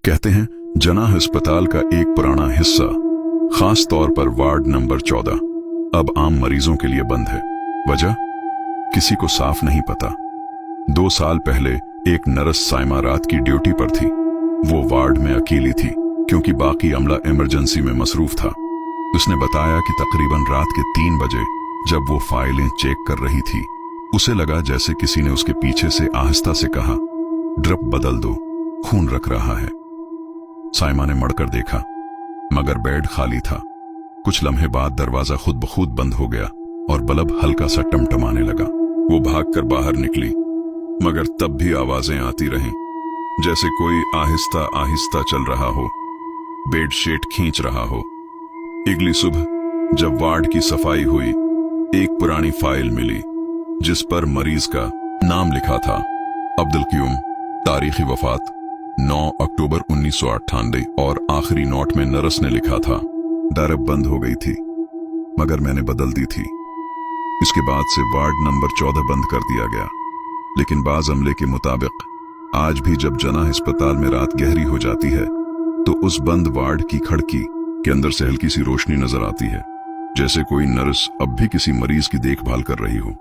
कहते हैं जनाह अस्पताल का एक पुराना हिस्सा, खास तौर पर वार्ड नंबर 14, अब आम मरीजों के लिए बंद है। वजह किसी को साफ नहीं पता। 2 साल पहले एक नर्स साइमा रात की ड्यूटी पर थी। वो वार्ड में अकेली थी क्योंकि बाकी अमला इमरजेंसी में मसरूफ था। उसने बताया कि तकरीबन रात के 3 बजे जब वो फाइलें चेक कर रही थी, उसे लगा जैसे किसी ने उसके पीछे से आहिस्ता से कहा, ड्रिप बदल दो, खून रख रहा है। साइमा ने मड़कर देखा, मगर बेड खाली था। कुछ लम्हे बाद दरवाजा खुद ब खुद बंद हो गया और बल्ब हल्का सा टमटमाने लगा। वो भागकर बाहर निकली, मगर तब भी आवाजें आती रहीं, जैसे कोई आहिस्ता आहिस्ता चल रहा हो, बेडशीट खींच रहा हो। अगली सुबह जब वार्ड की सफाई हुई, एक पुरानी फाइल मिली जिस पर मरीज का नाम लिखा था, अब्दुल क्यूम, तारीखी वफात 9 अक्टूबर 1998, और आखिरी नोट में नर्स ने लिखा था, दरब बंद हो गई थी मगर मैंने बदल दी थी। इसके बाद से वार्ड नंबर 14 बंद कर दिया गया। लेकिन बाज अमले के मुताबिक आज भी जब जनाह अस्पताल में रात गहरी हो जाती है तो उस बंद वार्ड की खिड़की के अंदर से हल्की सी रोशनी नजर आती है, जैसे कोई नर्स अब भी किसी मरीज की देखभाल कर रही हो।